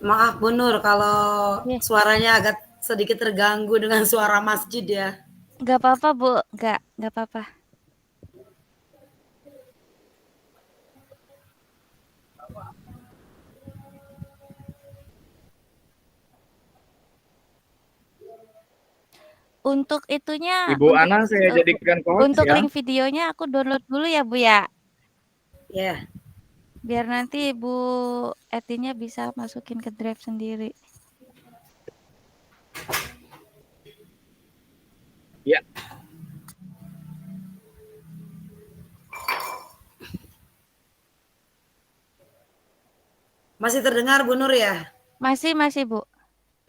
Maaf Bu Nur kalau Iya. suaranya agak sedikit terganggu dengan suara masjid ya. Nggak apa-apa, Bu. Nggak apa-apa. Untuk itunya, Ibu Ana saya eh, jadikan host untuk ya. link videonya aku download dulu ya, Bu ya. Ya, Biar nanti Bu Etinya bisa masukin ke Drive sendiri. Ya, masih terdengar Bu Nur ya? Masih, Bu.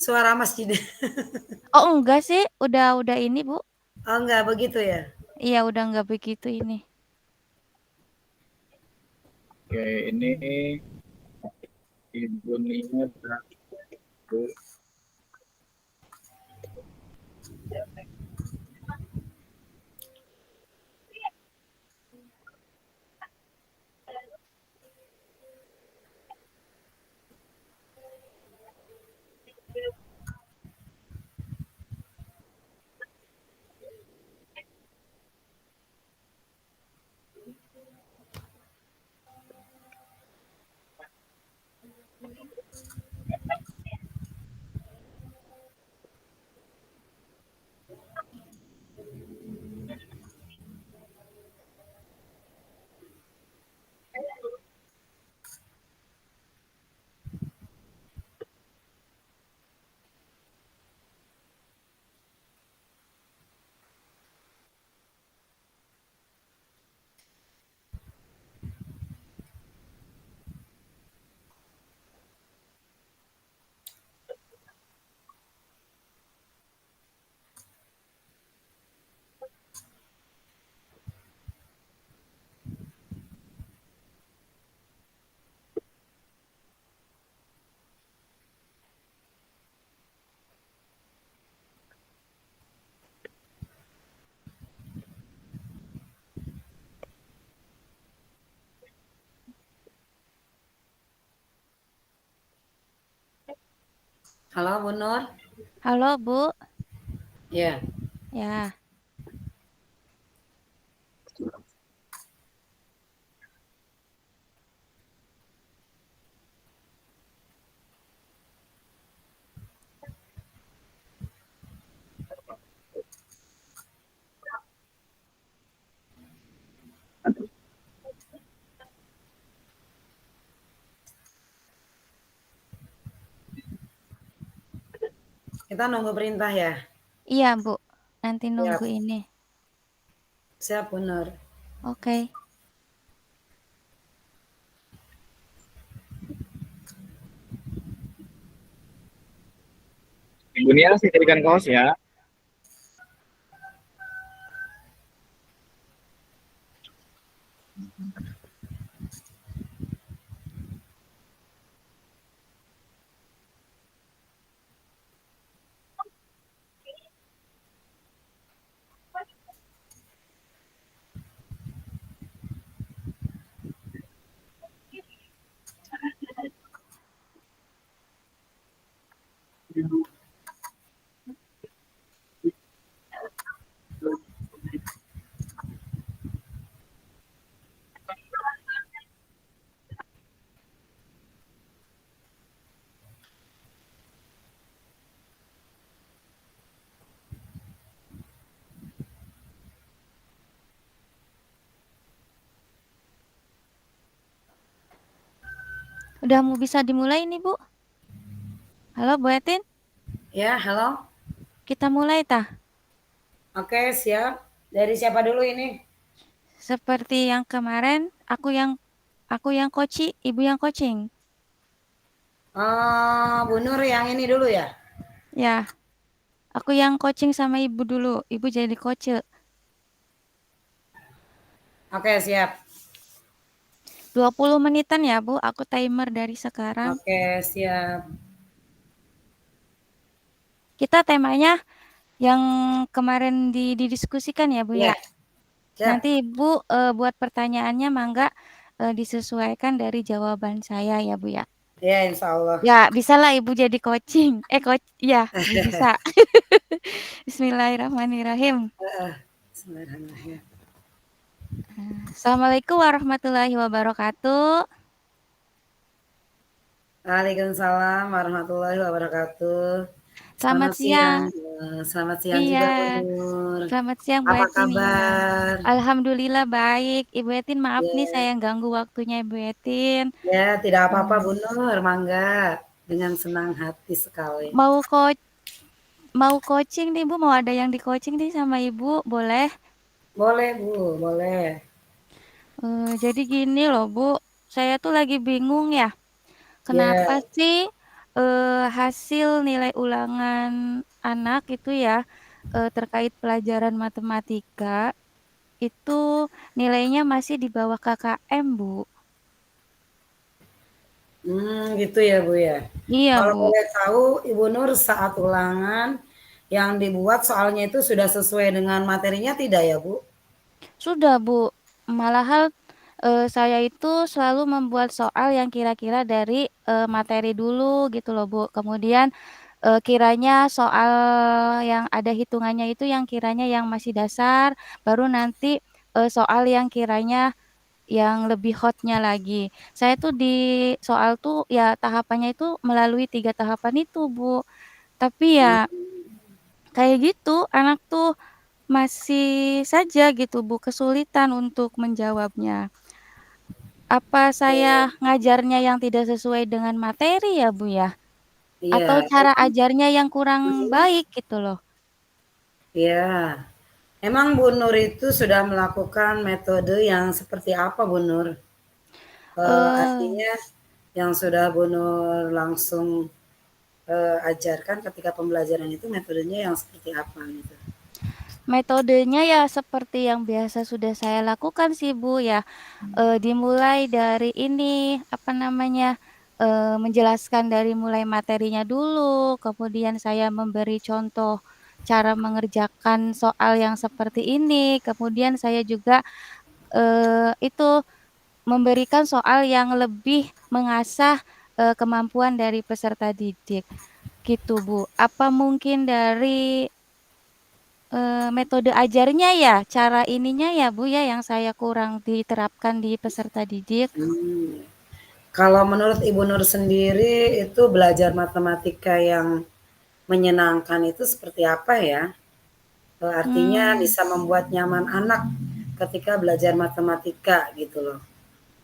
Suara masjid. Oh, enggak sih. Udah ini, Bu. Oh enggak begitu ya? Iya, udah nggak begitu ini. oke ini Ibu Nia dan Bu. Halo Bu Nur. Halo, Bu. Ya, Ya. kita nunggu perintah ya. Iya, Bu. Nanti nunggu Siap, ini. siap Bu Nur. Oke. Ibu Nia saya jadikan host ya. Udah mau bisa dimulai nih, Bu. Halo, Bu Etin. Ya, halo. Kita mulai tah. Oke, siap. Dari siapa dulu ini? Seperti yang kemarin, aku yang ibu yang coaching. Bu Nur yang ini dulu ya. Ya, aku yang coaching sama ibu dulu. Ibu jadi coach. Oke, siap. 20 menitan ya, Bu. Aku timer dari sekarang. Oke, siap. Kita temanya yang kemarin didiskusikan ya, Bu ya. Ya, siap. Nanti Ibu buat pertanyaannya mangga disesuaikan dari jawaban saya ya, Bu ya. Ya, insya Allah. Ya, bisalah Ibu jadi coaching. Ya, bisa. Bismillahirrahmanirrahim. Bismillahirrahmanirrahim. Assalamualaikum warahmatullahi wabarakatuh. Waalaikumsalam warahmatullahi wabarakatuh. Selamat Selamat siang. siang. Selamat siang Iya, juga, Bu Nur. selamat siang Bu Apa Etin. Iya. kabar? Alhamdulillah baik. Ibu Etin maaf nih Ya, saya ganggu waktunya Ibu Etin. ya, tidak apa-apa Hmm, Bu Nur, mangga. Dengan senang hati sekali. Mau coach, mau coaching nih Bu, mau ada yang di coaching nih sama Ibu, boleh? Boleh Bu, boleh. Jadi gini loh Bu, saya tuh lagi bingung ya. Kenapa Ya, sih hasil nilai ulangan anak itu ya terkait pelajaran matematika itu nilainya masih di bawah KKM, Bu? gitu ya Bu ya. Iya, Kalau Bu. boleh tahu, Ibu Nur saat ulangan yang dibuat soalnya itu sudah sesuai dengan materinya tidak ya Bu? Sudah, Bu. Malahan saya itu selalu membuat soal yang kira-kira dari materi dulu gitu loh, Bu. Kemudian kiranya soal yang ada hitungannya itu yang kiranya yang masih dasar, baru nanti soal yang kiranya yang lebih hotnya lagi. Saya tuh di soal tuh ya tahapannya itu melalui 3 tahapan itu, Bu. Tapi Hmm, ya kayak gitu, anak tuh masih saja gitu, Bu, kesulitan untuk menjawabnya. Apa saya ngajarnya yang tidak sesuai dengan materi ya, Bu, ya? Atau Iya, cara ajarnya yang kurang emang, baik gitu loh? iya. Emang Bu Nur itu sudah melakukan metode yang seperti apa Bu Nur? Eee, Artinya yang sudah Bu Nur langsung ajarkan ketika pembelajaran itu metodenya yang seperti apa gitu? Metodenya ya seperti yang biasa sudah saya lakukan sih, Bu, ya. Dimulai dari ini, apa namanya, menjelaskan dari mulai materinya dulu, kemudian saya memberi contoh cara mengerjakan soal yang seperti ini, kemudian saya juga, itu memberikan soal yang lebih mengasah, kemampuan dari peserta didik, gitu, Bu. Apa mungkin dari, metode ajarnya ya, cara ininya ya, Bu, ya, yang saya kurang diterapkan di peserta didik? Hmm. Kalau menurut Ibu Nur sendiri itu belajar matematika yang menyenangkan itu seperti apa ya? Artinya Mmm. bisa membuat nyaman anak ketika belajar matematika gitu loh.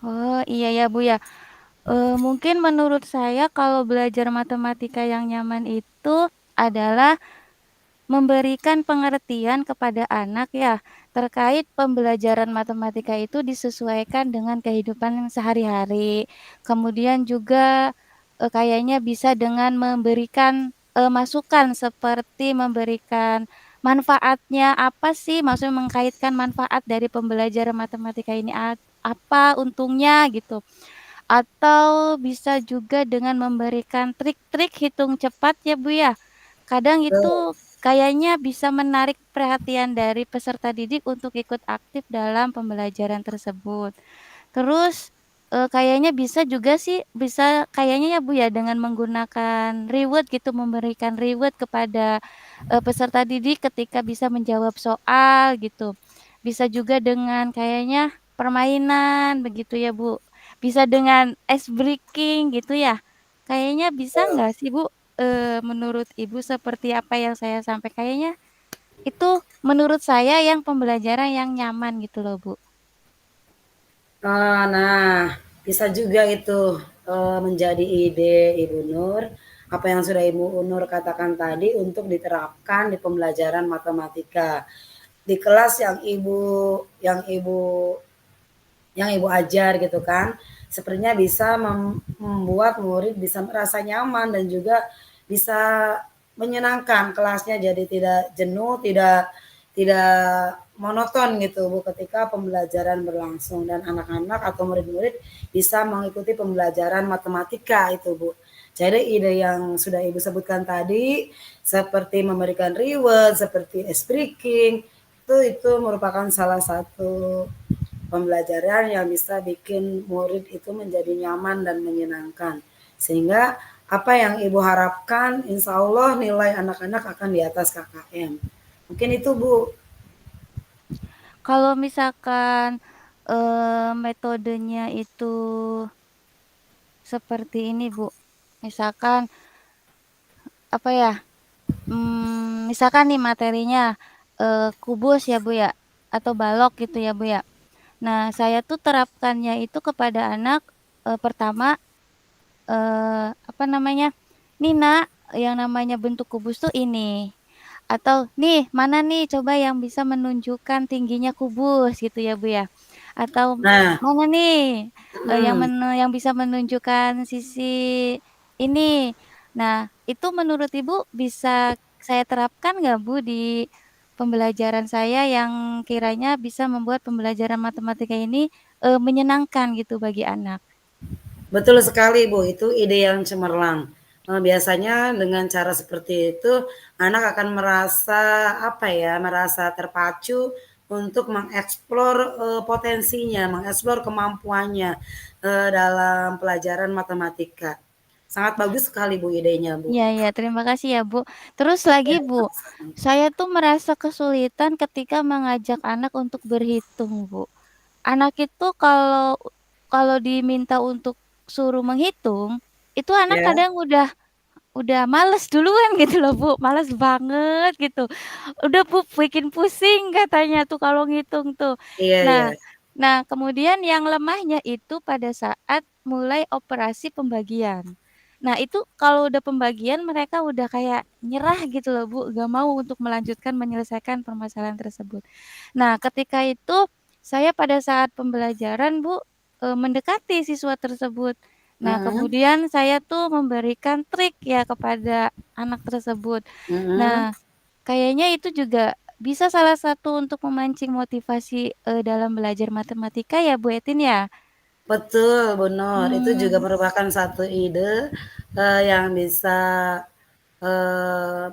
Oh, iya ya, Bu, ya. Mungkin menurut saya kalau belajar matematika yang nyaman itu adalah memberikan pengertian kepada anak ya, terkait pembelajaran matematika itu disesuaikan dengan kehidupan sehari-hari. Kemudian juga, kayaknya bisa dengan memberikan, masukan seperti memberikan manfaatnya apa sih, maksudnya mengkaitkan manfaat dari pembelajaran matematika ini apa untungnya gitu. Atau bisa juga dengan memberikan trik-trik hitung cepat ya, Bu, ya. Kadang Betul. itu kayaknya bisa menarik perhatian dari peserta didik untuk ikut aktif dalam pembelajaran tersebut. Terus, kayaknya bisa juga sih, bisa kayaknya ya, Bu, ya, dengan menggunakan reward gitu, memberikan reward kepada, peserta didik ketika bisa menjawab soal gitu. Bisa juga dengan kayaknya permainan begitu ya, Bu. Bisa dengan ice breaking gitu ya. Kayaknya bisa nggak sih, Bu, menurut Ibu seperti apa yang saya sampai kayaknya itu menurut saya yang pembelajaran yang nyaman gitu loh, Bu. Nah, bisa juga itu menjadi ide Ibu Nur. Apa yang sudah Ibu Nur katakan tadi untuk diterapkan di pembelajaran matematika di kelas yang ibu ajar gitu kan. Sepertinya bisa membuat murid bisa merasa nyaman dan juga bisa menyenangkan kelasnya jadi tidak jenuh, tidak tidak monoton gitu Bu ketika pembelajaran berlangsung dan anak-anak atau murid-murid bisa mengikuti pembelajaran matematika itu Bu. Jadi ide yang sudah Ibu sebutkan tadi seperti memberikan reward, seperti ice breaking itu merupakan salah satu pembelajaran yang bisa bikin murid itu menjadi nyaman dan menyenangkan. Sehingga apa yang Ibu harapkan, insya Allah nilai anak-anak akan di atas KKM. Mungkin itu Bu. Kalau misalkan metodenya itu seperti ini Bu, misalkan apa ya? Misalkan nih materinya kubus ya Bu ya, atau balok gitu ya Bu ya. Nah, saya tuh terapkannya itu kepada anak pertama apa namanya? "Nih Nak, yang namanya bentuk kubus tuh ini." Atau, "Nih, mana nih coba yang bisa menunjukkan tingginya kubus," gitu ya Bu ya. Atau, Nah, "Mana nih hmm, yang bisa menunjukkan sisi ini." Nah, itu menurut Ibu bisa saya terapkan nggak Bu di pembelajaran saya yang kiranya bisa membuat pembelajaran matematika ini menyenangkan gitu bagi anak? betul sekali Bu, itu ide yang cemerlang. Biasanya dengan cara seperti itu anak akan merasa apa ya, merasa terpacu untuk mengeksplor potensinya, mengeksplor kemampuannya dalam pelajaran matematika. Sangat bagus sekali Bu idenya Bu. Iya iya, terima kasih ya, Bu. Terus lagi, Ya, Bu, saya tuh merasa kesulitan ketika mengajak anak untuk berhitung, Bu. Anak itu kalau kalau diminta untuk suruh menghitung, itu anak ya, kadang udah males duluan gitu loh, Bu, males banget gitu. "Udah Bu, bikin pusing," katanya tuh kalau ngitung tuh. iya, Nah iya, nah kemudian yang lemahnya itu pada saat mulai operasi pembagian. Nah itu kalau udah pembagian mereka udah kayak nyerah gitu loh, Bu, gak mau untuk melanjutkan menyelesaikan permasalahan tersebut. Nah ketika itu saya pada saat pembelajaran, Bu, mendekati siswa tersebut. Nah mhm, kemudian saya tuh memberikan trik ya kepada anak tersebut. mhm. Nah, kayaknya itu juga bisa salah satu untuk memancing motivasi, dalam belajar matematika ya, Bu Etin ya? Betul, benar. Itu juga Mmm, merupakan satu ide yang bisa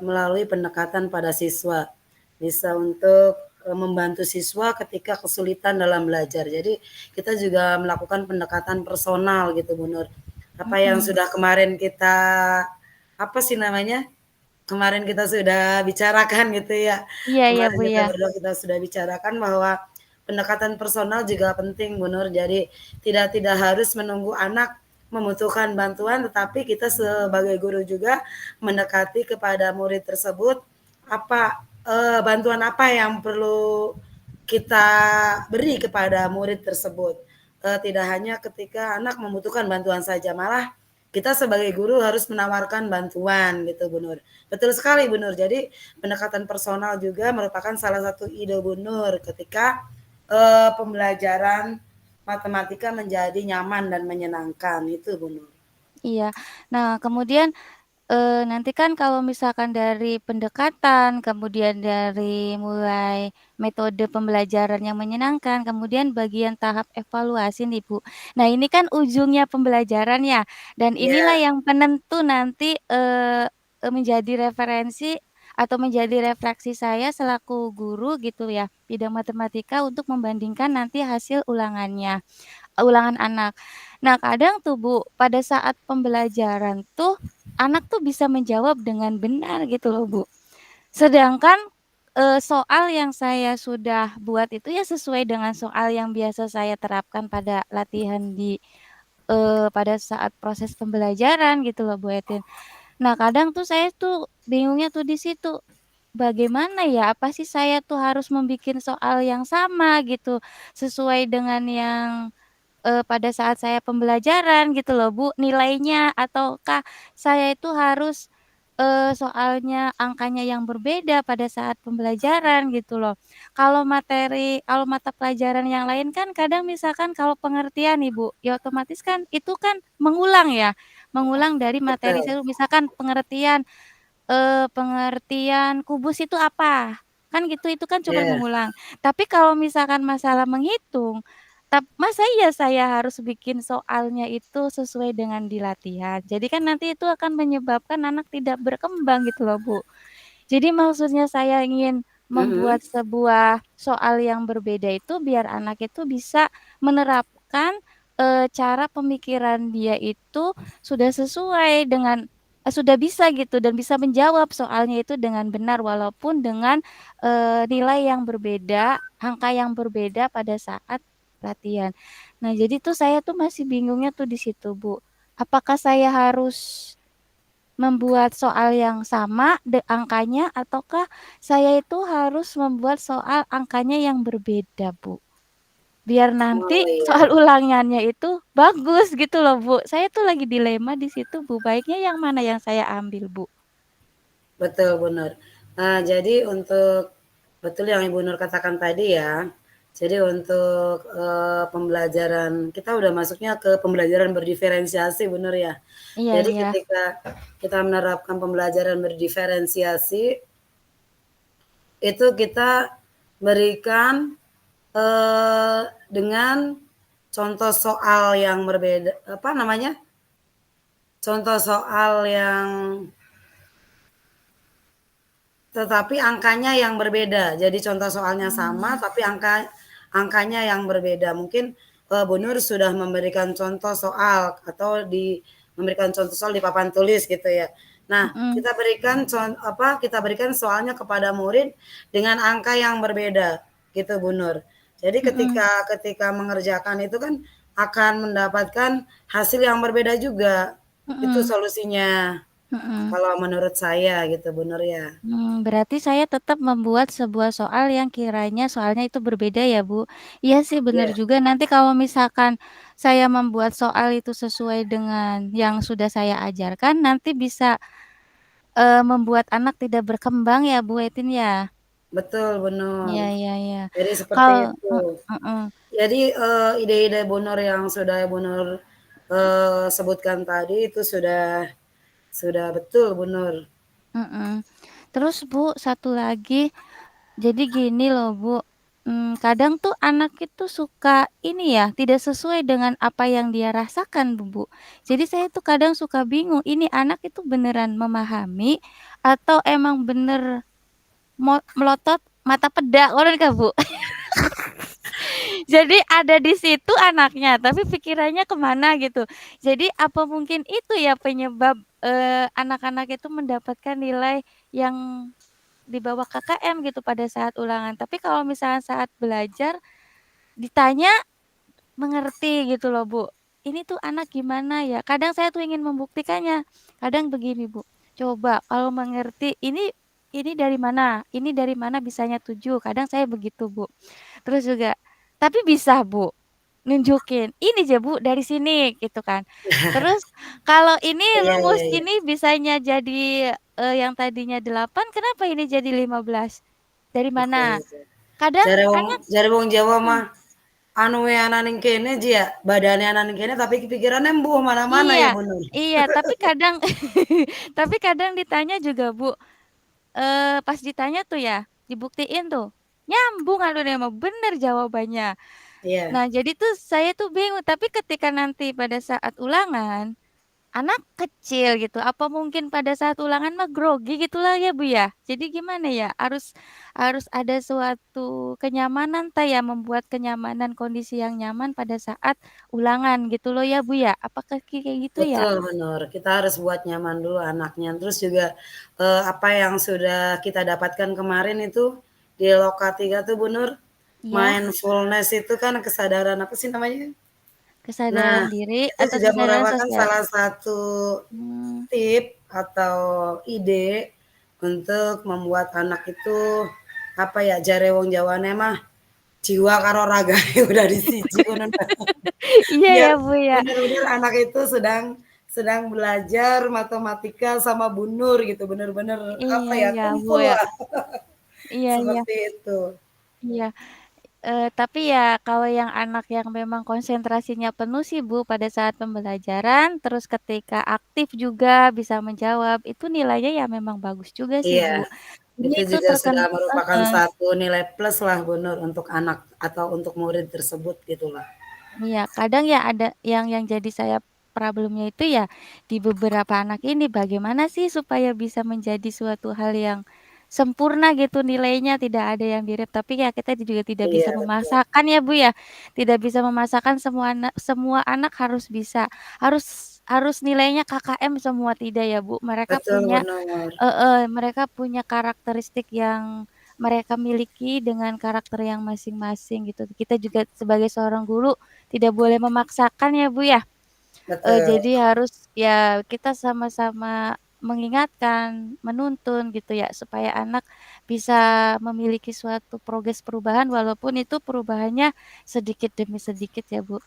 melalui pendekatan pada siswa. Bisa untuk membantu siswa ketika kesulitan dalam belajar. Jadi kita juga melakukan pendekatan personal gitu, Bu Nur. Apa yang mhm. sudah kemarin kita apa sih namanya? Kemarin kita sudah bicarakan gitu ya. Iya iya, Kemarin Bu, kita ya. berdua kita sudah bicarakan bahwa pendekatan personal juga penting, Bu Nur. Jadi tidak harus menunggu anak membutuhkan bantuan, tetapi kita sebagai guru juga mendekati kepada murid tersebut apa bantuan apa yang perlu kita beri kepada murid tersebut. Tidak hanya ketika anak membutuhkan bantuan saja, malah kita sebagai guru harus menawarkan bantuan gitu Bu Nur. Betul sekali Bu Nur. Jadi pendekatan personal juga merupakan salah satu ide Bu Nur ketika pembelajaran matematika menjadi nyaman dan menyenangkan itu Bu Nur. Iya. Nah, kemudian nanti kan kalau misalkan dari pendekatan, kemudian dari mulai metode pembelajaran yang menyenangkan, kemudian bagian tahap evaluasi nih, Bu. Nah, ini kan ujungnya pembelajaran ya, dan inilah Ya, yang penentu nanti, menjadi referensi atau menjadi refleksi saya selaku guru gitu ya, bidang matematika untuk membandingkan nanti hasil ulangan anak. Nah, kadang tuh, Bu, pada saat pembelajaran tuh, anak tuh bisa menjawab dengan benar gitu loh, Bu. Sedangkan, soal yang saya sudah buat itu ya sesuai dengan soal yang biasa saya terapkan pada latihan pada saat proses pembelajaran gitu loh, Bu Etin. Nah, kadang tuh saya tuh bingungnya tuh di situ, bagaimana ya, apa sih saya tuh harus membikin soal yang sama gitu, sesuai dengan yang pada saat saya pembelajaran gitu loh, Bu, nilainya ataukah saya itu harus, soalnya angkanya yang berbeda pada saat pembelajaran gitu loh. Kalau mata pelajaran yang lain kan kadang misalkan kalau pengertian nih, Bu, ya otomatis kan itu kan mengulang ya, mengulang dari materi betul. saya misalkan pengertian kubus itu apa? Kan gitu, itu kan cuman Ya, mengulang. Tapi kalau misalkan masalah menghitung, masa iya saya harus bikin soalnya itu sesuai dengan di latihan? Jadi kan nanti itu akan menyebabkan anak tidak berkembang gitu loh, Bu. Jadi maksudnya saya ingin mhm. membuat sebuah soal yang berbeda itu biar anak itu bisa menerapkan, cara pemikiran dia itu sudah sesuai dengan sudah bisa gitu dan bisa menjawab soalnya itu dengan benar walaupun dengan, nilai yang berbeda, angka yang berbeda pada saat latihan. Nah, jadi tuh saya tuh masih bingungnya tuh di situ, Bu. Apakah saya harus membuat soal yang sama angkanya ataukah saya itu harus membuat soal angkanya yang berbeda, Bu? Biar nanti Oh soal iya, ulangannya itu bagus gitu loh, Bu. Saya tuh lagi dilema di situ, Bu. Baiknya yang mana yang saya ambil, Bu? betul benar. Nah, jadi untuk betul yang Ibu Nur katakan tadi ya. Jadi untuk pembelajaran kita udah masuknya ke pembelajaran berdiferensiasi, benar ya. Iya Jadi iya. ketika kita menerapkan pembelajaran berdiferensiasi, itu kita berikan dengan contoh soal yang berbeda, apa namanya? Contoh soal yang tetapi angkanya yang berbeda. Jadi contoh soalnya sama, Mmm, tapi angkanya yang berbeda. Mungkin Bu Nur sudah memberikan contoh soal atau memberikan contoh soal di papan tulis gitu ya. Nah, mhm kita berikan soalnya kepada murid dengan angka yang berbeda, gitu Bu Nur. Jadi mhm ketika mengerjakan itu kan akan mendapatkan hasil yang berbeda juga. Itu mhm solusinya. mhm. Kalau menurut saya gitu Bu Nur ya. Berarti saya tetap membuat sebuah soal yang kiranya soalnya itu berbeda ya, Bu? Iya sih bener Iya. juga nanti kalau misalkan saya membuat soal itu sesuai dengan yang sudah saya ajarkan, nanti bisa, membuat anak tidak berkembang ya, Bu Etin ya? Betul, benar. Iya iya iya. Jadi seperti Kal itu. heeh, Jadi, ide-ide Bu Nur yang sudah Bu Nur, sebutkan tadi itu sudah betul Bu Nur. mhm. Terus Bu, satu lagi, jadi gini loh Bu, kadang tuh anak itu suka ini ya, tidak sesuai dengan apa yang dia rasakan Bu. Jadi saya tuh kadang suka bingung, ini anak itu beneran memahami atau emang bener melotot mata peda, ngono Kak Bu. Jadi ada di situ anaknya, tapi pikirannya kemana gitu. Jadi apa mungkin itu ya penyebab, anak-anak itu mendapatkan nilai yang di bawah KKM gitu pada saat ulangan. Tapi kalau misalnya saat belajar ditanya mengerti gitu loh, Bu. Ini tuh anak gimana ya? Kadang saya tuh ingin membuktikannya. Kadang begini, Bu. Coba kalau mengerti ini dari mana? Ini dari mana bisanya 7? Kadang saya begitu, Bu. Terus juga, tapi bisa Bu, nunjukin, "Ini aja Bu dari sini," gitu kan. Terus kalau ini Iya, rumus iya, iya. ini bisanya jadi, yang tadinya 8 kenapa ini jadi 15? Dari Betul, mana? betul. Kadang anak Jare wong Jawa mhm, mah, anu we ana ning kene ji ya, badane ana ning kene tapi pikirannya embuh mana-mana iya ya Bu Nur. iya, tapi kadang tapi kadang ditanya juga Bu, pas ditanya tuh ya, dibuktiin tuh, nyambung alurnya mah, bener jawabannya. Iya, Nah, jadi tuh saya tuh bingung, tapi ketika nanti pada saat ulangan, anak kecil gitu, apa mungkin pada saat ulangan mah grogi gitulah ya, Bu, ya? Jadi gimana ya, harus harus ada suatu kenyamanan ya, membuat kenyamanan, kondisi yang nyaman pada saat ulangan gitu loh ya, Bu, ya? Apakah kayak gitu ya? betul Bu Nur. Kita harus buat nyaman dulu anaknya. Terus juga, apa yang sudah kita dapatkan kemarin itu di Loka 3 tuh Bu Nur, Iya, mindfulness itu kan kesadaran apa sih namanya? Nah, kesadaran diri itu atau juga kesadaran merupakan sosial? salah satu Mmm, tip atau ide untuk membuat anak itu apa ya jare wong Jawane mah jiwa karo raga udah disiji ngono. iya Biar ya, Bu, ya? benar-benar anak itu sedang sedang belajar matematika sama Bu Nur gitu, bener-bener apa Iya ya, ya, Bu, kumpul ya? lah Iya iya seperti itu. iya. Tapi ya kalau yang anak yang memang konsentrasinya penuh sih Bu pada saat pembelajaran, terus ketika aktif juga bisa menjawab, itu nilainya ya memang bagus juga sih Iya, Bu. Jadi itu itu juga sudah merupakan heeh, satu nilai plus lah Bu Nur untuk anak atau untuk murid tersebut gitulah. iya kadang ya ada yang jadi saya problemnya itu ya di beberapa anak ini bagaimana sih supaya bisa menjadi suatu hal yang sempurna gitu nilainya, tidak ada yang mirip. Tapi ya kita juga tidak bisa Iya, betul. memaksakan ya, Bu, ya. Tidak bisa memaksakan semua anak harus bisa, harus nilainya KKM semua, tidak ya, Bu. Mereka Betul, punya benar. mereka punya karakteristik yang mereka miliki dengan karakter yang masing-masing gitu. Kita juga sebagai seorang guru tidak boleh memaksakan ya, Bu, ya. Betul. Jadi harus ya kita sama-sama mengingatkan, menuntun gitu ya, supaya anak bisa memiliki suatu progres perubahan walaupun itu perubahannya sedikit demi sedikit ya, Bu.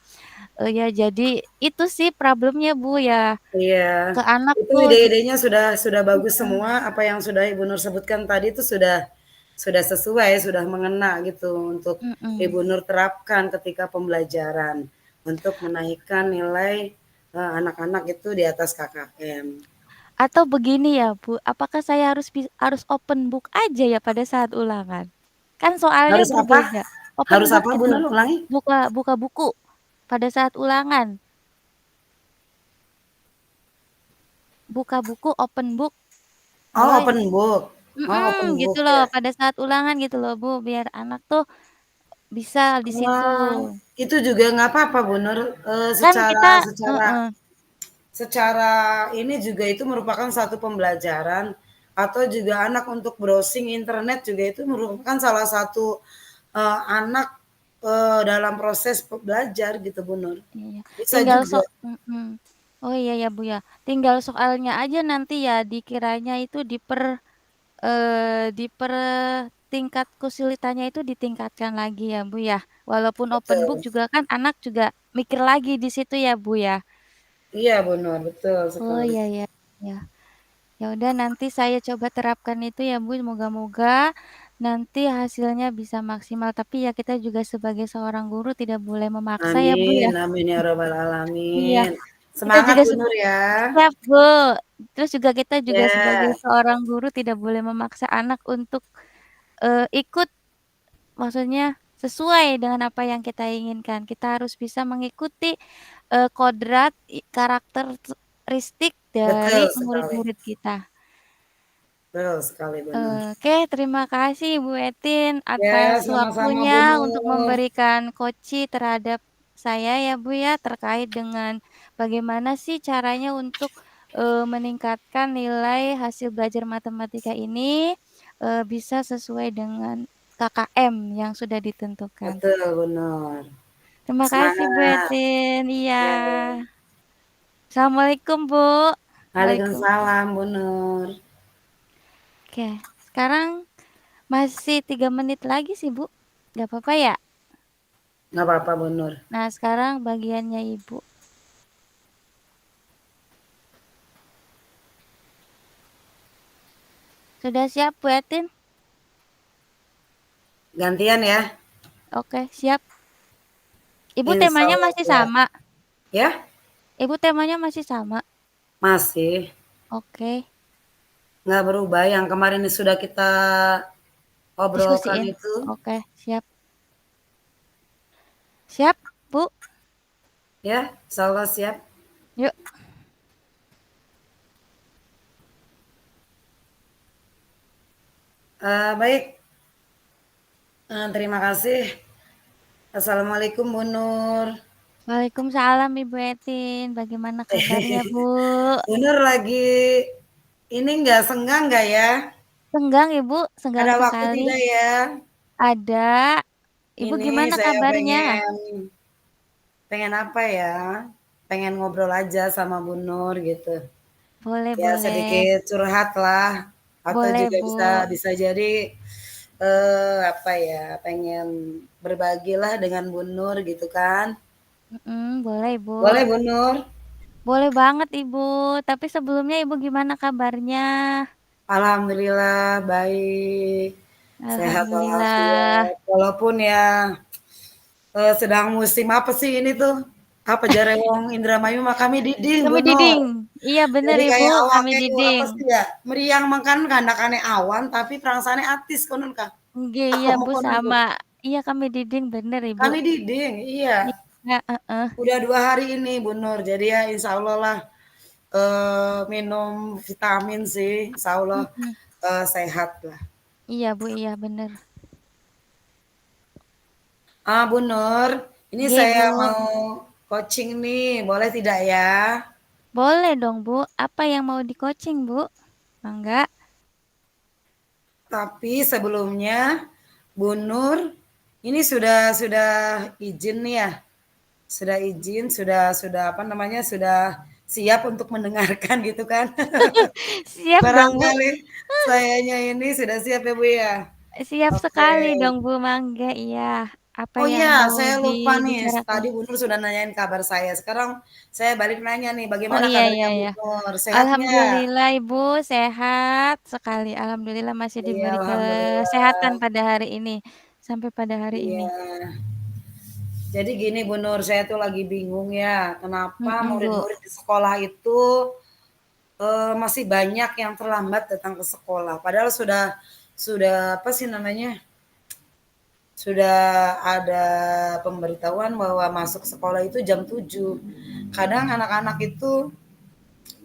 Ya jadi itu sih problemnya, Bu, ya, Iya, ke anak itu tuh ide-idenya sudah bagus mhm semua, apa yang sudah Ibu Nur sebutkan tadi itu sudah sesuai, sudah mengena gitu untuk mhm. Ibu Nur terapkan ketika pembelajaran untuk menaikkan nilai, anak-anak itu di atas KKM. Atau begini ya, Bu, apakah saya harus open book aja ya pada saat ulangan? Kan soalnya Harus apa? berbeda. Open Harus book apa Bu gitu, Nur, ulangi? buka buka buku pada saat ulangan. Buka buku, open book, Oh, boleh open book. Oh, open gitu book loh, ya? pada saat ulangan gitu loh, Bu, biar anak tuh bisa di situ. Itu juga nggak apa-apa Bu Nur, Kan secara kita secara heeh, secara ini juga itu merupakan satu pembelajaran atau juga anak untuk browsing internet juga itu merupakan salah satu, anak, dalam proses belajar gitu Bu Nur. iya, Bisa tinggal juga. oh iya ya, Bu, ya, tinggal soalnya aja nanti ya dikiranya itu diper tingkat kesulitannya itu ditingkatkan lagi ya, Bu, ya. Walaupun open book Betul. juga kan anak juga mikir lagi di situ ya, Bu, ya. Iya Bu Nur, betul Oh, sekali. iya ya, ya. Ya udah nanti saya coba terapkan itu ya, Bu, moga-moga nanti hasilnya bisa maksimal. Tapi ya kita juga sebagai seorang guru tidak boleh memaksa ya, Bu, Amin ya. amin ya rabbal Iya, alamin. kita Semangat juga Bu Nur ya. siap, Bu. Terus juga kita juga sebagai Ya, seorang guru tidak boleh memaksa anak untuk, ikut. Maksudnya sesuai dengan apa yang kita inginkan. Kita harus bisa mengikuti, kodrat karakteristik betul dari sekali. murid-murid kita. Betul sekali Bu Nur. Oke, terima kasih Ibu Etin Ya, atas sama-sama waktunya Bu untuk Nur. memberikan coaching terhadap saya ya Bu ya, terkait dengan bagaimana sih caranya untuk, meningkatkan nilai hasil belajar matematika ini, bisa sesuai dengan KKM yang sudah ditentukan. Betul Bu Nur. Terima kasih Bu Semangat. Etin, iya. Ya. Assalamualaikum Bu. Waalaikumsalam. Waalaikumsalam Bu Nur. Oke, sekarang masih 3 menit lagi sih Bu, nggak apa-apa ya? Nggak apa-apa Bu Nur. Nah, sekarang bagiannya Ibu. Sudah siap Bu Etin? Gantian ya. Oke, siap. Ibu Insya temanya Allah masih siap. sama? Ya, Ibu temanya masih sama? masih. Oke, Nggak berubah. Yang kemarin sudah kita obrolkan diskusiin. itu. Oke, siap. Siap, Bu? Ya, insya Allah siap. Yuk. Baik, terima kasih. Assalamualaikum Bu Nur. Waalaikumsalam Ibu Etin. Bagaimana kabarnya, Bu? Bu Nur lagi ini nggak senggang nggak ya? Senggang Ibu, senggang Ada waktu sekali. tidak ya? Ada. Ibu Ini gimana saya kabarnya? pengen apa ya? Pengen ngobrol aja sama Bu Nur gitu. Boleh, Ya boleh. sedikit curhat lah atau Boleh, juga Bu. bisa jadi apa ya? Pengen berbagilah dengan Bu Nur gitu kan. Boleh, Ibu. Boleh Bu Nur? Boleh banget, Ibu. Tapi sebelumnya Ibu gimana kabarnya? Alhamdulillah baik. Sehat Alhamdulillah. walafiat. Walaupun ya sedang musim apa sih ini tuh? Apa Jarewong Indramayu mah kami diding Kami Bu diding. Nur. Iya, bener Jadi Ibu. kayak Kami awaknya itu apa diding. sih ya? Meriang makan kandakane awan tapi perangsane atis konon Kak. Nggih, iya Oh Bu, konon tuh. sama. Iya, kami diding. Bener Ibu. Kami diding, iya. Iya, heeh. Udah 2 hari ini Bu Nur. Jadi ya insya Allah lah minum vitamin sih. Insya Allah Mm-mm. sehat lah. Iya Bu, iya bener. Bu Nur, ini G saya Bu. mau coaching nih, boleh tidak ya? Boleh dong Bu. Apa yang mau di-coaching Bu? Mangga. Tapi sebelumnya, Bu Nur, ini sudah izin nih ya, sudah izin, sudah apa namanya, sudah siap untuk mendengarkan gitu kan? Siap dong Bu. Barangkali sayanya ini sudah siap ya Bu ya? Siap Oke. sekali dong Bu, mangga iya. Apa Oh yang iya, mau saya lupa nih. dibicarakan? Tadi Bu Nur sudah nanyain kabar saya. Sekarang saya balik nanya nih, Oh bagaimana iya iya kabarnya Bu iya. Nur? Sehat nggak? Alhamdulillah Ibu sehat sekali. Alhamdulillah masih Iya, diberi kesehatan alhamdulillah. pada hari ini. Sampai pada hari ini. Iya. Jadi gini Bu Nur, saya tuh lagi bingung ya, kenapa Bu. murid-murid di sekolah itu masih banyak yang terlambat datang ke sekolah. Padahal sudah apa sih namanya? Sudah ada pemberitahuan bahwa masuk sekolah itu jam 7. Kadang anak-anak itu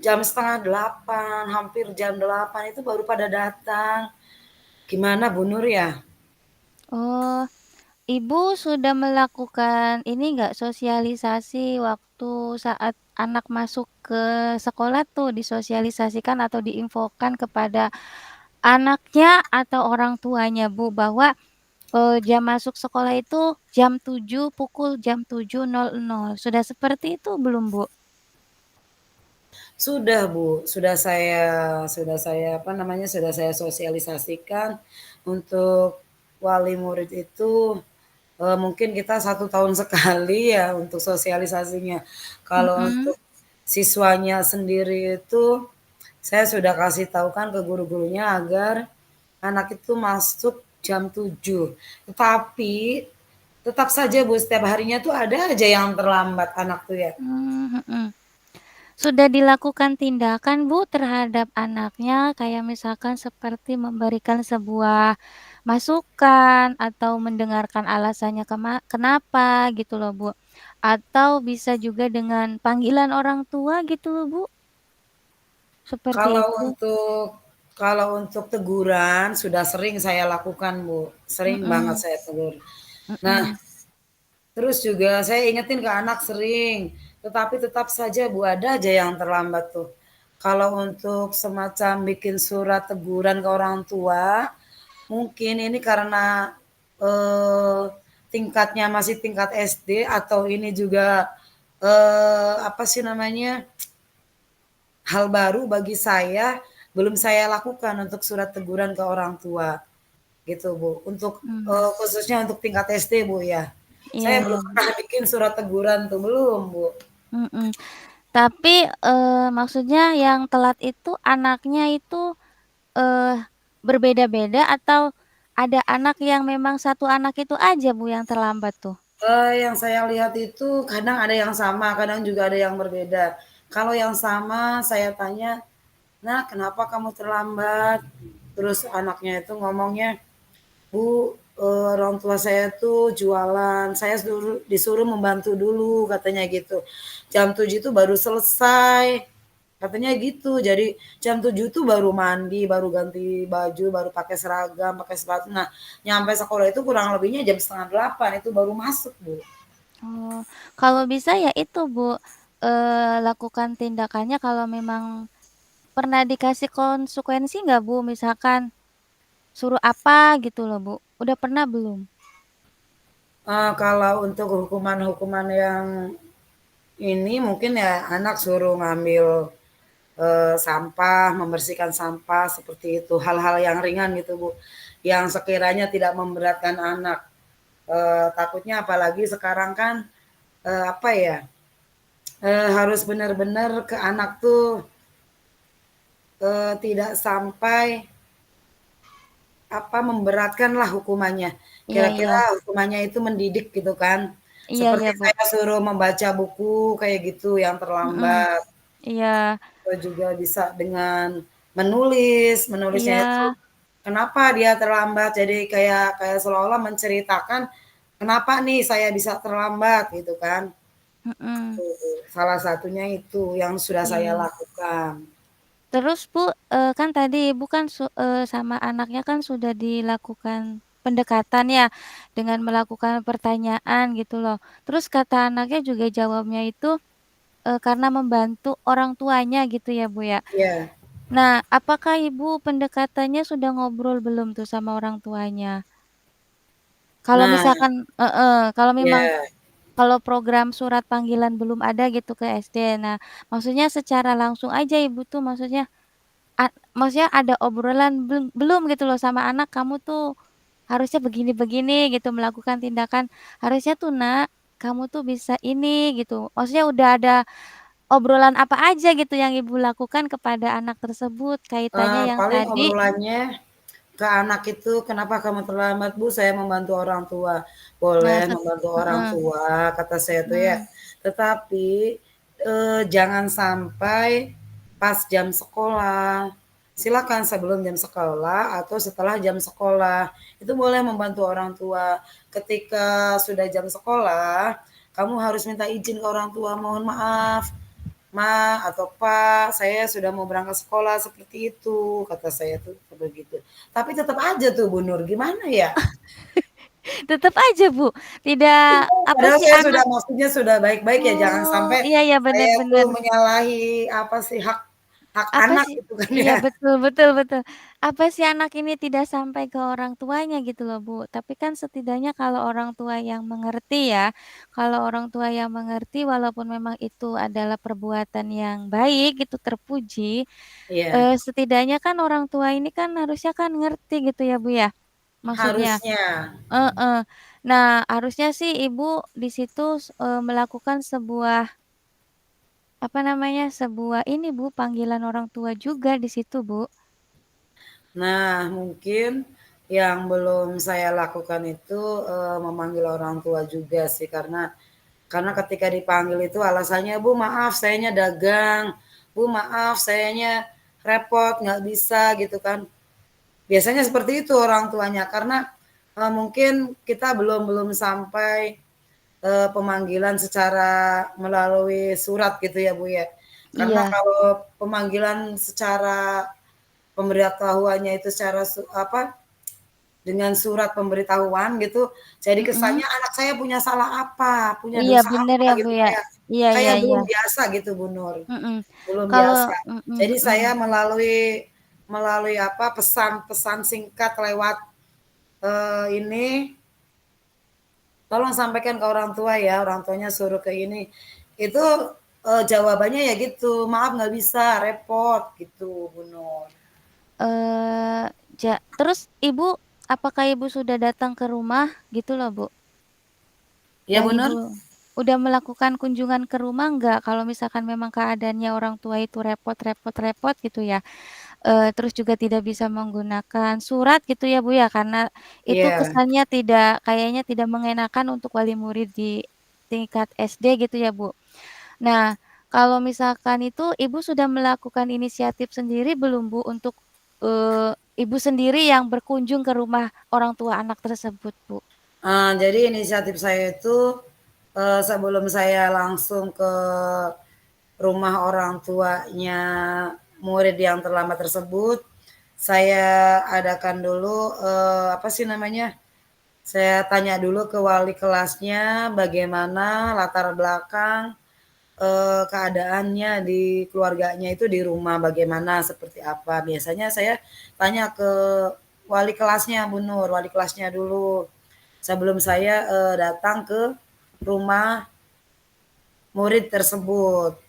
jam setengah 8, hampir jam 8 itu baru pada datang. Gimana Bu Nur ya? Oh, Ibu sudah melakukan ini enggak, sosialisasi waktu saat anak masuk ke sekolah tuh, disosialisasikan atau diinfokan kepada anaknya atau orang tuanya, Bu, bahwa, jam masuk sekolah itu jam 7, pukul jam 7.00. Sudah seperti itu belum, Bu? Sudah Bu, sudah saya apa namanya, sudah saya sosialisasikan untuk wali murid itu, mungkin kita 1 tahun sekali ya untuk sosialisasinya. Kalau Mhm. untuk siswanya sendiri itu, saya sudah kasih tahu kan ke guru-gurunya agar anak itu masuk jam 7. Tetapi tetap saja Bu, setiap harinya tuh ada aja yang terlambat anak tuh ya. Mhm. Sudah dilakukan tindakan, Bu, terhadap anaknya, kayak misalkan seperti memberikan sebuah masukan atau mendengarkan alasannya kenapa gitu loh, Bu. Atau bisa juga dengan panggilan orang tua gitu loh, Bu, seperti Kalau itu. untuk kalau untuk teguran sudah sering saya lakukan, Bu, sering banget Mhm saya tegur. Nah, mhm. terus juga saya ingetin ke anak sering, tetapi tetap saja, Bu, ada aja yang terlambat tuh. Kalau untuk semacam bikin surat teguran ke orang tua, mungkin ini karena, eee, tingkatnya masih tingkat SD atau ini juga, apa sih namanya, hal baru bagi saya, belum saya lakukan untuk surat teguran ke orang tua, gitu Bu. Untuk, Mmm. khususnya untuk tingkat SD Bu ya. Iya Saya iya, belum Bu. pernah bikin surat teguran tuh, belum Bu. Mhm. Tapi, maksudnya yang telat itu anaknya itu, eee, berbeda-beda atau ada anak yang memang satu anak itu aja, Bu, yang terlambat tuh? Yang saya lihat itu kadang ada yang sama, kadang juga ada yang berbeda. Kalau yang sama saya tanya, "Nak, kenapa kamu terlambat?" Terus anaknya itu ngomongnya, "Bu, orang tua saya tuh jualan, saya disuruh membantu dulu," katanya gitu. Jam 7 itu baru selesai, katanya gitu. Jadi jam 7 itu baru mandi, baru ganti baju, baru pakai seragam, pakai sepatu. Nah, nyampe sekolah itu kurang lebihnya jam setengah 8 itu baru masuk, Bu. Oh, kalau bisa ya itu, Bu, lakukan tindakannya kalau memang pernah dikasih konsekuensi nggak, Bu? Misalkan suruh apa gitu loh, Bu. Udah pernah belum? Kalau untuk hukuman-hukuman yang ini mungkin ya anak suruh ngambil, sampah, membersihkan sampah seperti itu, hal-hal yang ringan gitu, Bu, yang sekiranya tidak memberatkan anak. Takutnya apalagi sekarang kan, apa ya, harus benar-benar ke anak tuh, tidak sampai apa, memberatkanlah hukumannya. Iya iya. Kira-kira hukumannya itu mendidik gitu kan. Iya Seperti iya, Bu. saya suruh membaca buku kayak gitu yang Mhm. terlambat, Iya. atau juga bisa dengan menulis, menulisnya itu Iya. kenapa dia terlambat, jadi kayak kayak seolah-olah menceritakan, "Kenapa nih saya bisa terlambat?" Gitu kan. Mhm. Salah satunya itu yang sudah saya Iya. lakukan. Terus Bu, kan tadi Ibu kan sama anaknya kan sudah dilakukan pendekatan ya, dengan melakukan pertanyaan gitu loh. Terus kata anaknya juga jawabnya itu, karena membantu orang tuanya gitu ya Bu ya. Iya. Nah, apakah Ibu pendekatannya sudah ngobrol belum tuh sama orang tuanya? Kalau Nah, misalkan kalau memang ya. kalau program surat panggilan belum ada gitu ke SD. Nah, maksudnya secara langsung aja Ibu tuh maksudnya ada obrolan belum gitu loh sama anak, "Kamu tuh harusnya begini-begini," gitu, melakukan tindakan, "Harusnya tuh Nak, kamu tuh bisa ini," gitu. Maksudnya udah ada obrolan apa aja gitu yang Ibu lakukan kepada anak tersebut kaitannya yang Paling tadi obrolannya ke anak itu, "Kenapa kamu terlambat, Bu? Saya membantu orang tua." nah "Boleh membantu orang heeh, tua," kata saya tuh ya. mhm. Tetapi, jangan sampai pas jam sekolah. Silakan sebelum jam sekolah atau setelah jam sekolah. Itu boleh membantu orang tua. Ketika sudah jam sekolah, kamu harus minta izin ke orang tua, "Mohon maaf, Ma atau Pak, saya sudah mau berangkat sekolah," seperti itu, kata saya tuh begitu. Tapi tetap aja tuh Bu Nur, gimana ya? Tetep aja Bu, tidak apa Padahal sih saya sudah anak maksudnya sudah baik-baik ya, jangan oh, sampai iya iya, bener saya tuh bener. menyalahi apa sih, hak hak Apa anak sih gitu kan iya, ya. betul betul betul. Apa sih anak ini tidak sampai ke orang tuanya gitu loh, Bu. Tapi kan setidaknya kalau orang tua yang mengerti ya, kalau orang tua yang mengerti walaupun memang itu adalah perbuatan yang baik, itu terpuji, Iya, setidaknya kan orang tua ini kan harusnya kan ngerti gitu ya, Bu, ya, maksudnya harusnya. heeh. Nah, harusnya sih Ibu di situ melakukan sebuah apa namanya, sebuah ini Bu, panggilan orang tua juga di situ, Bu. Nah, mungkin yang belum saya lakukan itu, memanggil orang tua juga sih, karena ketika dipanggil itu alasannya, "Bu, maaf sayanya dagang. Bu, maaf sayanya repot, nggak bisa," gitu kan. Biasanya seperti itu orang tuanya, karena, mungkin kita belum belum sampai, pemanggilan secara melalui surat gitu ya, Bu, ya. Karena Iya, kalau pemanggilan secara pemberitahuannya itu secara apa, dengan surat pemberitahuan gitu, jadi mhm. kesannya anak saya punya salah apa, punya Iya dosa bener apa ya, Bu, gitu, ya. kayak Iya iya kayak iya, belum biasa gitu Bu Nur, mhm. belum Kalau biasa. mhm Jadi mhm. saya melalui melalui apa, pesan-pesan singkat lewat, ini, "Tolong sampaikan ke orang tua ya," orang tuanya suruh ke ini. Itu, jawabannya ya gitu, "Maaf nggak bisa, repot," gitu Bu Nur. Eee, terus Ibu, apakah Ibu sudah datang ke rumah gitu loh, Bu? Iya Yang Bu Nur? Ibu udah melakukan kunjungan ke rumah nggak? Kalau misalkan memang keadaannya orang tua itu repot gitu ya, terus juga tidak bisa menggunakan surat gitu ya, Bu, ya, karena itu Iya. kesannya kayaknya tidak mengenakan untuk wali murid di tingkat SD gitu ya, Bu. Nah, kalau misalkan itu Ibu sudah melakukan inisiatif sendiri belum, Bu, untuk, Ibu sendiri yang berkunjung ke rumah orang tua anak tersebut, Bu? Jadi inisiatif saya itu, sebelum saya langsung ke rumah orang tuanya murid yang terlambat tersebut, saya adakan dulu, apa sih namanya, saya tanya dulu ke wali kelasnya bagaimana latar belakang, keadaannya di keluarganya itu di rumah bagaimana, seperti apa. Biasanya saya tanya ke wali kelasnya Bu Nur, wali kelasnya dulu. Sebelum saya, datang ke rumah murid tersebut,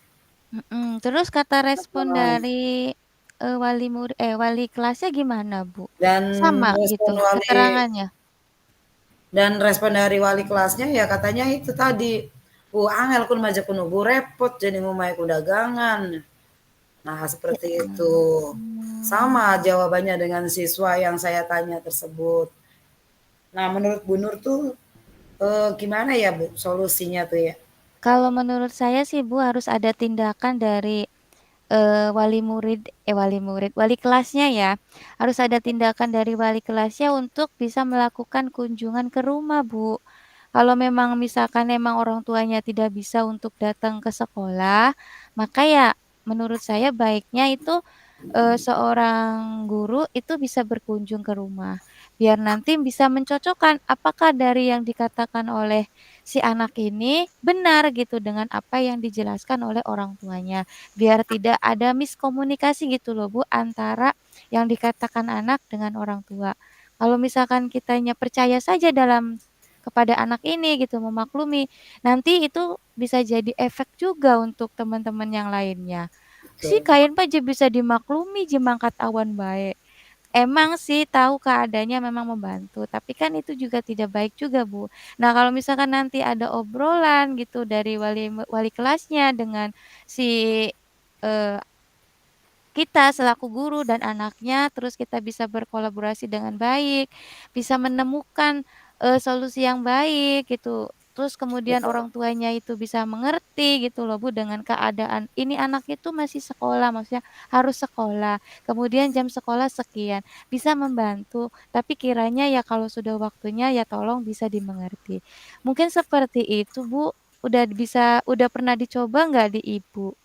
Mhm, terus kata respon heeh, dari, wali kelasnya gimana, Bu? dan Sama gitu respon wali keterangannya? dan respon dari wali kelasnya ya katanya itu tadi, angel kun maja kuno Bu repot jadi ngumai ku dagangan." Nah Ya seperti itu. ampun. Sama jawabannya dengan siswa yang saya tanya tersebut. Nah menurut Bu Nur tuh, gimana ya Bu solusinya tuh ya? Kalau menurut saya sih, Bu, harus ada tindakan dari wali kelasnya ya, harus ada tindakan dari wali kelasnya untuk bisa melakukan kunjungan ke rumah, Bu. Kalau memang misalkan memang orang tuanya tidak bisa untuk datang ke sekolah, maka ya menurut saya baiknya itu seorang guru itu bisa berkunjung ke rumah, biar nanti bisa mencocokkan apakah dari yang dikatakan oleh si anak ini benar gitu dengan apa yang dijelaskan oleh orang tuanya. Biar tidak ada miskomunikasi gitu loh Bu, antara yang dikatakan anak dengan orang tua. Kalau misalkan kitanya percaya saja kepada anak ini gitu, memaklumi, nanti itu bisa jadi efek juga untuk teman-teman yang lainnya. Si Betul. kain pa je bisa dimaklumi je mangkat awan bae. Emang sih tahu keadaannya memang membantu, tapi kan itu juga tidak baik juga, Bu. Nah, kalau misalkan nanti ada obrolan gitu dari wali kelasnya dengan si, eee kita selaku guru dan anaknya, terus kita bisa berkolaborasi dengan baik, bisa menemukan, solusi yang baik gitu. Terus kemudian Betul. orang tuanya itu bisa mengerti gitu loh Bu, dengan keadaan ini anak itu masih sekolah, maksudnya harus sekolah, kemudian jam sekolah sekian, bisa membantu, tapi kiranya ya kalau sudah waktunya ya tolong bisa dimengerti. Mungkin seperti itu Bu, udah pernah dicoba nggak di Ibu?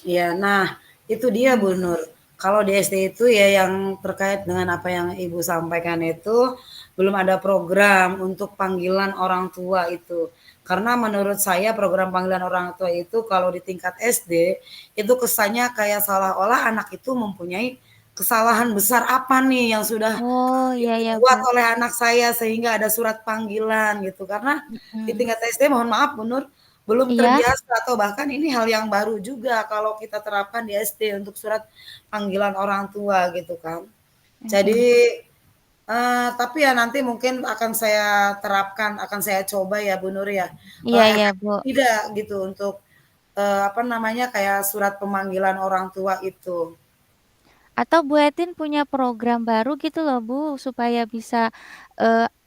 Iya, nah itu dia Bu Mhm. Nur. Kalau di SD itu ya yang terkait dengan apa yang Ibu sampaikan itu belum ada program untuk panggilan orang tua itu. Karena menurut saya program panggilan orang tua itu kalau di tingkat SD itu kesannya kayak seolah-olah anak itu mempunyai kesalahan besar apa nih yang sudah Oh, iya ya, Bu. dibuat oleh anak saya sehingga ada surat panggilan gitu. Karena di Mhm. tingkat SD mohon maaf Bu Nur, belum Iya? terbiasa atau bahkan ini hal yang baru juga kalau kita terapkan di SD untuk surat panggilan orang tua gitu kan. Mhm. Jadi tapi ya nanti mungkin akan saya terapkan, akan saya coba ya Bu Nur ya. Iya iya, Efektif Bu. tidak gitu untuk apa namanya kayak surat pemanggilan orang tua itu. Atau buatin punya program baru gitu loh, Bu, supaya bisa,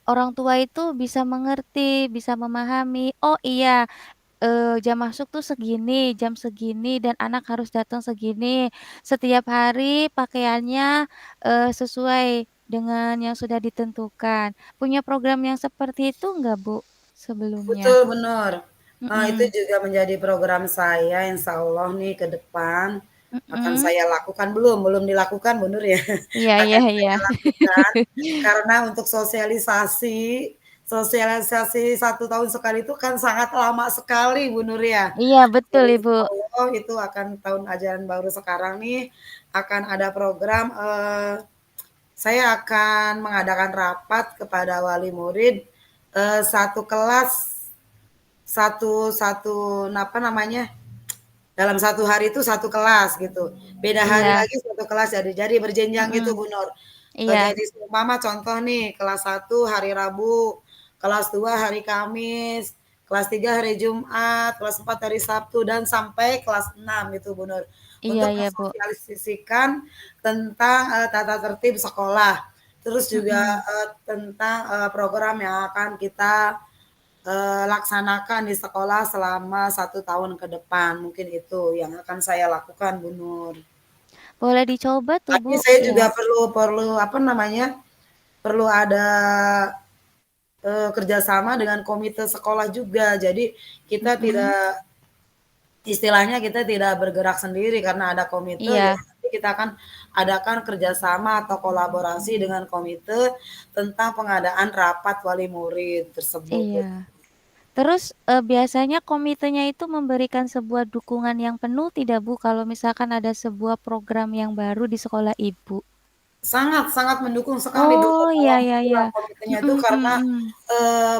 orang tua itu bisa mengerti, bisa memahami, "Oh iya, jam masuk tuh segini, jam segini, dan anak harus datang segini. Setiap hari pakaiannya, sesuai dengan yang sudah ditentukan." Punya program yang seperti itu enggak, Bu, sebelumnya? Betul, bener. Itu Mhm. juga menjadi program saya insyaallah nih ke depan akan Mhm. saya lakukan, belum dilakukan Bu Nur ya, Iya iya akan iya. saya lakukan karena untuk sosialisasi sosialisasi 1 tahun sekali itu kan sangat lama sekali Bu Nur ya. Iya, betul, Jadi Ibu. insyaallah itu akan tahun ajaran baru sekarang nih akan ada program, saya akan mengadakan rapat kepada wali murid, satu kelas satu satu apa namanya, dalam satu hari itu satu kelas gitu. Beda hari Iya. lagi satu kelas jadi berjenjang gitu Mhm. Bu Nur. Iya. Jadi seumpama contoh nih kelas 1 hari Rabu, kelas 2 hari Kamis, kelas 3 hari Jumat, kelas 4 hari Sabtu dan sampai kelas 6 gitu Bu Nur. Iya Untuk iya, Bu. mensosialisasikan tentang, tata tertib sekolah. Terus juga, Mhm. tentang, program yang akan kita laksanakan di sekolah selama 1 tahun ke depan, mungkin itu yang akan saya lakukan, Bu Nur. Boleh dicoba tuh, Tapi Bu. saya Iya. juga perlu perlu apa namanya, perlu ada, kerjasama dengan komite sekolah juga. Jadi kita Mhm. tidak istilahnya kita tidak bergerak sendiri karena ada komite, Iya. jadi nanti kita akan adakan kerjasama atau kolaborasi dengan komite tentang pengadaan rapat wali murid tersebut. Iya. Terus, biasanya komitenya itu memberikan sebuah dukungan yang penuh tidak, Bu, kalau misalkan ada sebuah program yang baru di sekolah Ibu? Sangat sangat mendukung sekali, Bu, Oh, iya iya iya. alhamdulillah komitenya itu Mhm karena, mhm.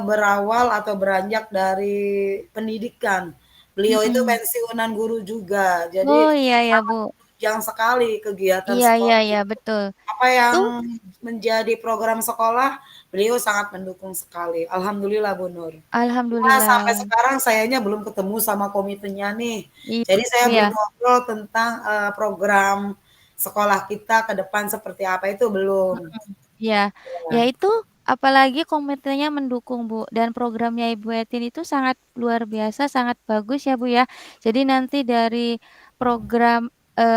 berawal atau beranjak dari pendidikan. Beliau itu Mhm. pensiunan guru juga, jadi Oh, iya ya, sangat Bu. menunjang sekali kegiatan Iya iya sekolah iya, itu. betul. Apa yang Tuh menjadi program sekolah, beliau sangat mendukung sekali, alhamdulillah, Bu Nur. Cuma sampai alhamdulillah. sekarang sayanya belum ketemu sama komitenya nih. Iya, Jadi saya Bu, ya. belum ngobrol tentang, program sekolah kita ke depan seperti apa itu belum. Mhm. Iya. Ya Iya. itu, apalagi komitenya mendukung, Bu, dan programnya Ibu Etin itu sangat luar biasa, sangat bagus ya, Bu, ya. Jadi nanti dari program,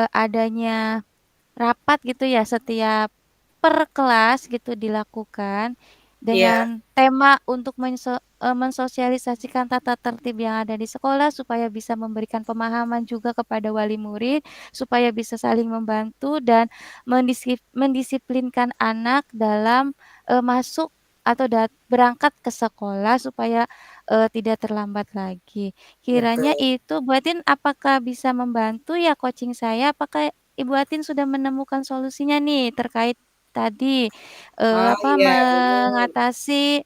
adanya rapat gitu ya setiap per kelas gitu dilakukan, Iya, dengan tema untuk mensosialisasikan tata tertib yang ada di sekolah supaya bisa memberikan pemahaman juga kepada wali murid, supaya bisa saling membantu dan mendisiplinkan anak dalam, masuk atau berangkat ke sekolah supaya, tidak terlambat lagi. Kiranya betul. itu Bu Atin apakah bisa membantu ya coaching saya? Apakah Ibu Atin sudah menemukan solusinya nih terkait tadi, Oh, apa, iya, bener. mengatasi,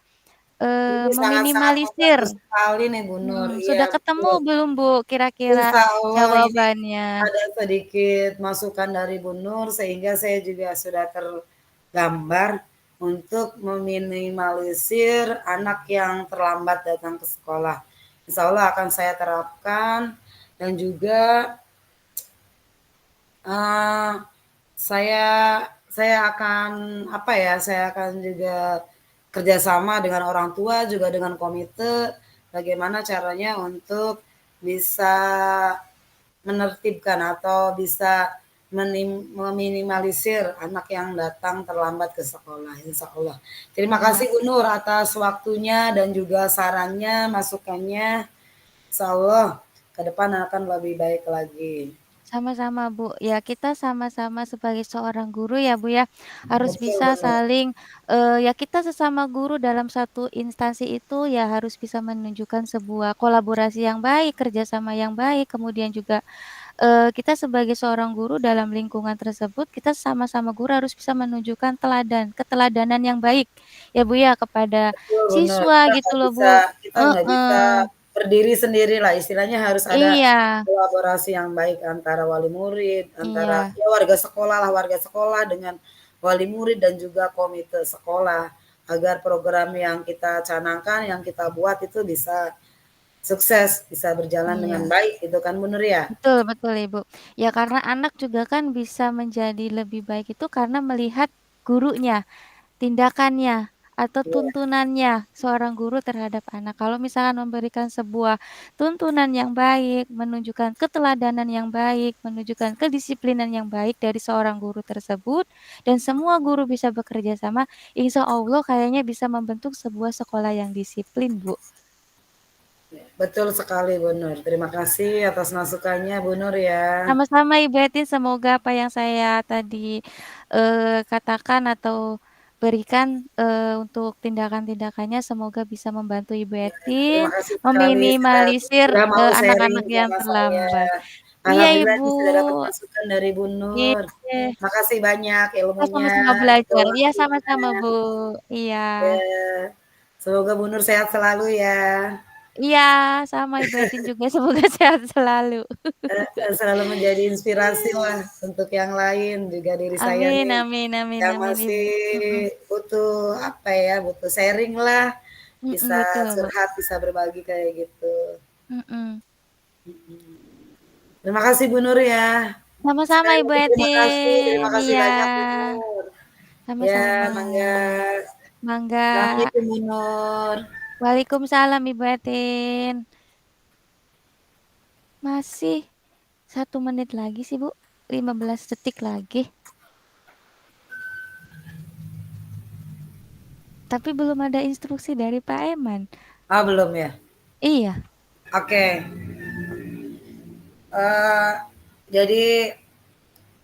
Ini sangat-sangat meminimalisir? membantu sekali nih, Bu Nur. Iya, Sudah ketemu betul. belum Bu kira-kira Insya Allah ini jawabannya? ada sedikit masukan dari Bu Nur sehingga saya juga sudah tergambar untuk meminimalisir anak yang terlambat datang ke sekolah. Insya Allah akan saya terapkan dan juga uh, saya saya akan apa ya? Saya akan juga kerjasama dengan orang tua juga dengan komite bagaimana caranya untuk bisa menertibkan atau bisa meminimalisir anak yang datang terlambat ke sekolah, insya Allah. Terima Iya, kasih Bu Nur atas waktunya dan juga sarannya, masukannya. Insya Allah ke depan akan lebih baik lagi. sama-sama Bu. Ya kita sama-sama sebagai seorang guru ya Bu ya, harus Betul bisa benar. saling, ya kita sesama guru dalam satu instansi itu ya harus bisa menunjukkan sebuah kolaborasi yang baik, kerjasama yang baik, kemudian juga kita sebagai seorang guru dalam lingkungan tersebut, kita sama-sama guru harus bisa menunjukkan keteladanan yang baik, ya Bu ya, kepada Betul benar. siswa gitu loh Bu. Kita nggak bisa Heeh, berdiri sendiri lah. Istilahnya harus ada iya kolaborasi yang baik antara wali murid, antara iya ya warga sekolah dengan wali murid dan juga komite sekolah agar program yang kita canangkan, yang kita buat itu bisa sukses, bisa berjalan dengan iya, baik gitu kan bener ya? betul betul Ibu. Ya karena anak juga kan bisa menjadi lebih baik itu karena melihat gurunya. Tindakannya atau Iya, tuntunannya seorang guru terhadap anak. Kalau misalkan memberikan sebuah tuntunan yang baik, menunjukkan keteladanan yang baik, menunjukkan kedisiplinan yang baik dari seorang guru tersebut, dan semua guru bisa bekerja sama, insya Allah kayaknya bisa membentuk sebuah sekolah yang disiplin, Bu. betul sekali Bu Nur. Terima kasih atas masukannya Bu Nur ya. Sama-sama Ibu Etin, semoga apa yang saya tadi katakan atau berikan untuk tindakan-tindakannya semoga bisa membantu Ibu Terima Etin kasih sekali meminimalisir sudah mau sharing anak-anak yang sama saya. terlambat. Iya Alhamdulillah Ibu, ini sudah dapat masukan dari Bu Nur. iya, Makasih banyak kita ilmunya, sama-sama belajar. Iya informasinya. sama-sama Bu, iya. Ya. Semoga Bu Nur sehat selalu ya. Iya, sama Ibu Etin juga semoga sehat selalu. Selalu menjadi inspirasi lah untuk yang lain juga diri saya Amin nih amin amin yang amin masih Ibu. Mhm, butuh apa ya, butuh sharing lah, bisa betul Bu, curhat, bisa berbagi kayak gitu. mhm. Terima kasih Bu Nur ya. Sama-sama Sekali Ibu lagi Etin, terima kasih iya. banyak Bu Nur. Ya, Sama-sama. Mangga. Mangga. Assalamualaikum Bu Nur. Waalaikumsalam Ibu Etin. Masih 1 menit lagi sih Bu. 15 detik lagi. Tapi belum ada instruksi dari Pak Eman. Ah, belum ya? Iya. Oke. Eh, jadi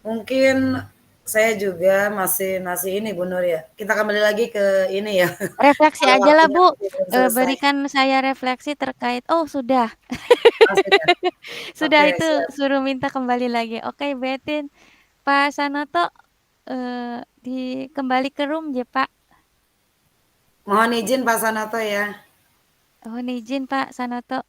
mungkin saya juga masih masih ini Bu Nur ya. Kita kembali lagi ke ini ya. Refleksi Kalau aja lah waktunya Bu. masih belum selesai. Berikan saya refleksi terkait. Oh sudah. Oh, sudah. Sudah Oke, itu siap. suruh minta kembali lagi. Oke Ibu Etin. Pak Sanoto kembali ke room ya Pak. Mohon izin Pak Sanoto ya. Mohon izin Pak Sanoto.